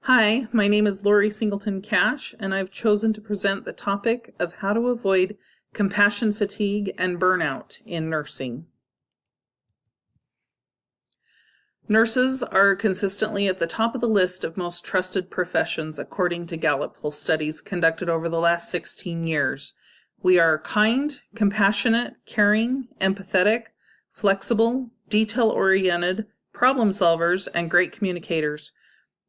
Hi, my name is Lori Singleton Cash, and I've chosen to present the topic of how to avoid compassion fatigue and burnout in nursing. Nurses are consistently at the top of the list of most trusted professions according to Gallup poll studies conducted over the last 16 years. We are kind, compassionate, caring, empathetic, flexible, detail-oriented, problem solvers, and great communicators.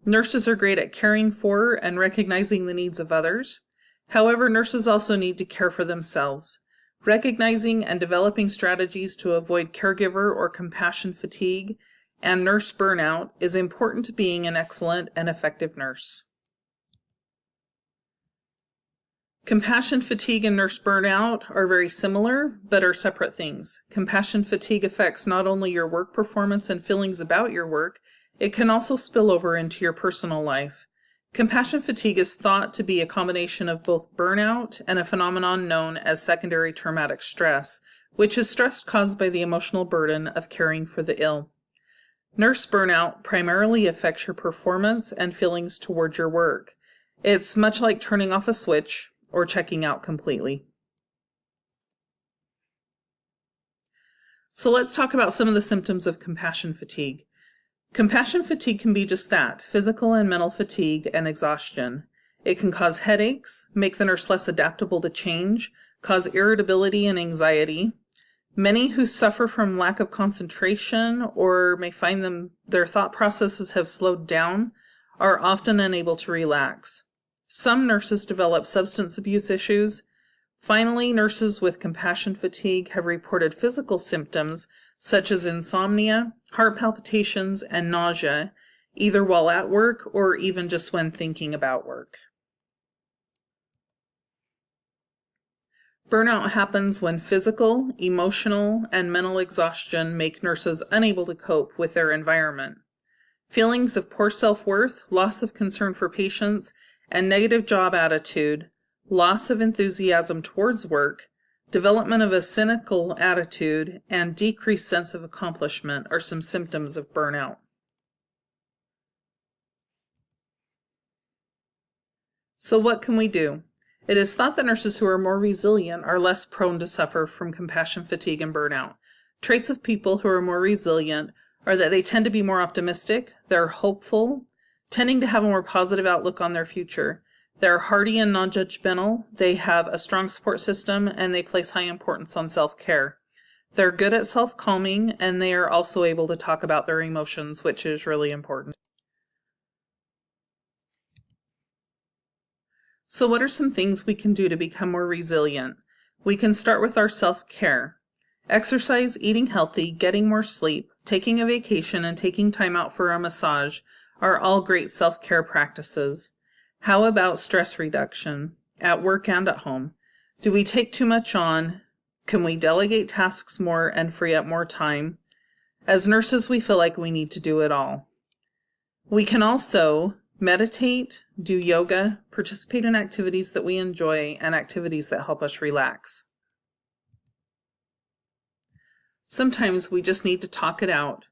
Nurses are great at caring for and recognizing the needs of others. However, nurses also need to care for themselves. Recognizing and developing strategies to avoid caregiver or compassion fatigue and nurse burnout is important to being an excellent and effective nurse. Compassion fatigue and nurse burnout are very similar, but are separate things. Compassion fatigue affects not only your work performance and feelings about your work, it can also spill over into your personal life. Compassion fatigue is thought to be a combination of both burnout and a phenomenon known as secondary traumatic stress, which is stress caused by the emotional burden of caring for the ill. Nurse burnout primarily affects your performance and feelings toward your work. It's much like turning off a switch or checking out completely. So let's talk about some of the symptoms of compassion fatigue. Compassion fatigue can be just that, physical and mental fatigue and exhaustion. It can cause headaches, make the nurse less adaptable to change, cause irritability and anxiety. Many who suffer from lack of concentration or may find their thought processes have slowed down are often unable to relax. Some nurses develop substance abuse issues. Finally, nurses with compassion fatigue have reported physical symptoms such as insomnia, heart palpitations, and nausea, either while at work or even just when thinking about work. Burnout happens when physical, emotional, and mental exhaustion make nurses unable to cope with their environment. Feelings of poor self-worth, loss of concern for patients, and negative job attitude, loss of enthusiasm towards work, development of a cynical attitude, and decreased sense of accomplishment are some symptoms of burnout. So what can we do? It is thought that nurses who are more resilient are less prone to suffer from compassion fatigue and burnout. Traits of people who are more resilient are that they tend to be more optimistic, they're hopeful, tending to have a more positive outlook on their future. They're hardy and non-judgmental, they have a strong support system, and they place high importance on self-care. They're good at self-calming, and they are also able to talk about their emotions, which is really important. So what are some things we can do to become more resilient? We can start with our self-care. Exercise, eating healthy, getting more sleep, taking a vacation, and taking time out for a massage are all great self-care practices. How about stress reduction, at work and at home? Do we take too much on? Can we delegate tasks more and free up more time? As nurses, we feel like we need to do it all. We can also meditate, do yoga, participate in activities that we enjoy, and activities that help us relax. Sometimes we just need to talk it out.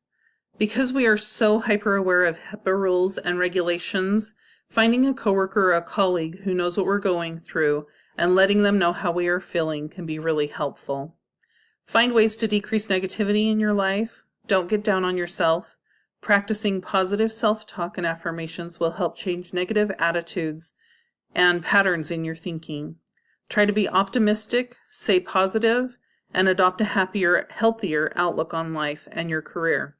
Because we are so hyper-aware of HIPAA rules and regulations, finding a coworker or a colleague who knows what we're going through and letting them know how we are feeling can be really helpful. Find ways to decrease negativity in your life. Don't get down on yourself. Practicing positive self-talk and affirmations will help change negative attitudes and patterns in your thinking. Try to be optimistic, stay positive, and adopt a happier, healthier outlook on life and your career.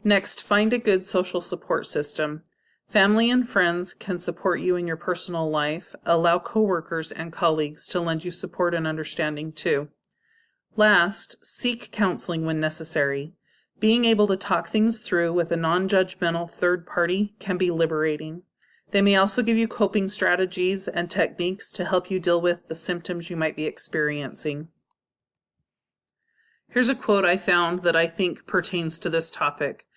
Next, find a good social support system. Family and friends can support you in your personal life. Allow coworkers and colleagues to lend you support and understanding too. Last, seek counseling when necessary. Being able to talk things through with a non-judgmental third party can be liberating. They may also give you coping strategies and techniques to help you deal with the symptoms you might be experiencing. Here's a quote I found that I think pertains to this topic.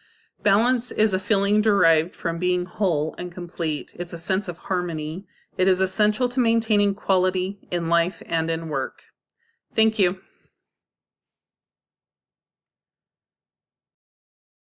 Balance is a feeling derived from being whole and complete. It's a sense of harmony. It is essential to maintaining quality in life and in work. Thank you.